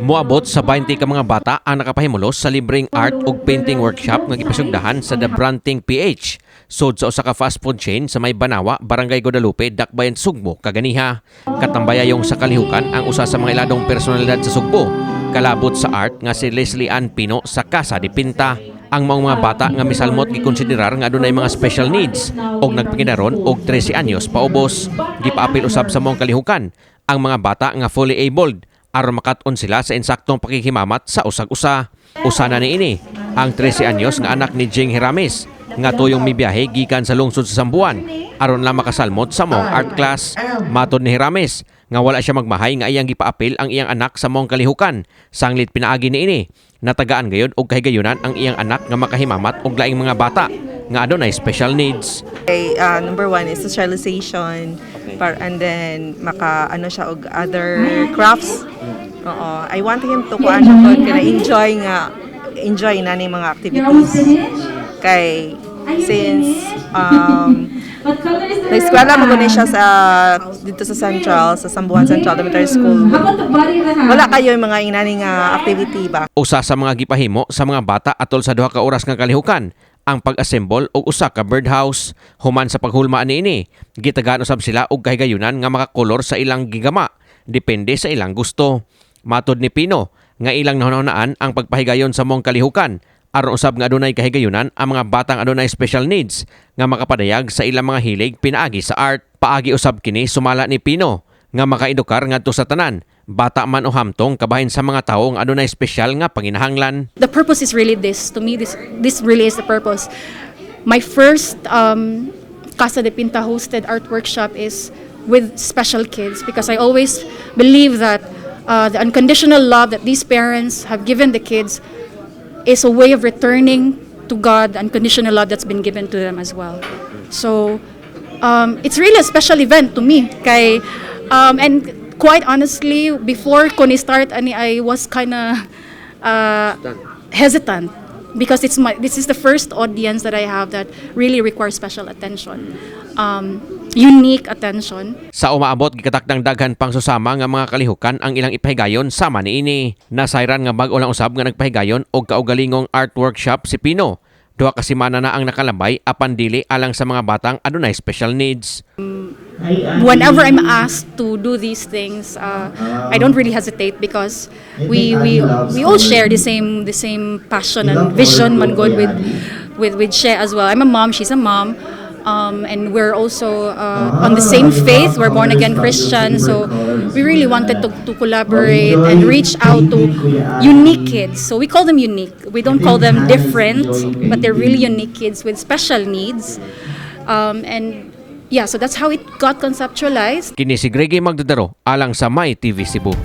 Moabot sa 20 ka mga bata ang nakapahimulos sa libreng art ug painting workshop nga gipasugdahan sa The Branting PH sud sa usa ka fast food chain sa may Banawa, Barangay Guadalupe, Dakbayan, Sugbo, kaganiha. Katambayayong sa kalihukan ang usa sa mga iladong personalidad sa Sugbo, kalabot sa art nga si Leslie Ann Pino sa Casa de Pinta. Ang mga bata nga misalmot gikonsiderar nga adunay mga special needs og nagpakinaron og 13 anyos paubos. Gipaapil usab sa mong kalihukan ang mga bata nga fully abled aron makat-on sila sa insaktong pakikimamat sa usag-usa. Usa na niini ang 13 anyos nga anak ni Jing Hiramis nga tuyong mibiyahe gikan sa lungsod sa Sambuan aron lang makasalmot sa mong art class. Matod ni Hiramis nga wala siya magmahay nga iyang gipaapil ang iyang anak sa mong kalihukan. Sanglit pinaagi niini natagaan gayud og kahigayunan ang iyang anak nga makahimamat og laing mga bata nga adunay special needs. Okay, number one is socialization, and then maka siya og other crafts. I want him to enjoy na ni mga activities. Kay since nag-eskwela maguni siya dito sa Central, sa Sambuan Central Elementary School. Wala kayo yung mga inani nga activity ba? Usa sa mga gipahimo sa mga bata atol sa 2 ka oras nga kalihukan ang pag-assemble og usa ka birdhouse. Human sa paghulma niini, gitagaan usab sila og kahigayunan nga makakolor sa ilang gigama, depende sa ilang gusto. Matod ni Pino nga ilang nahunahunaan ang pagpahigayon sa mong kalihukan aron usab nga adunay kahigayunan ang mga batang adunay special needs nga makapadayag sa ilang mga hilig pinaagi sa art. Paagi usab kini sumala ni Pino nga makaedukar ngadto sa tanan, bata man o hamtong kabahin sa mga tawo nga adunay espesyal nga panginahanglan. The purpose is really this. To me, this really is the purpose. My first Casa de Pinta hosted art workshop is with special kids because I always believe that the unconditional love that these parents have given the kids is a way of returning to God the unconditional love that's been given to them as well. So it's really a special event to me. And quite honestly, before ko ni-start I was kind of hesitant because this is the first audience that I have that really requires special attention. Unique attention. Sa umaabot gikatakdang daghan pang susama nga mga kalihukan ang ilang ipahigayon sama niini. Nasayran nga bag-o lang usab nga nagpahigayon og kaugalingong art workshop si Pino. 2 ka semana na ang nakalabay apan dili alang sa mga batang adunay special needs. Whenever I'm asked to do these things, I don't really hesitate because we all share the same passion and vision man God with She as well. I'm a mom, she's a mom. And we're also on the same faith. We're born again Christians, so we really wanted to collaborate and reach out to unique kids. So we call them unique. We don't call them different, but they're really unique kids with special needs. And yeah, so that's how it got conceptualized. Kini si Gregy Magdadaro alang sa MyTV Cebu.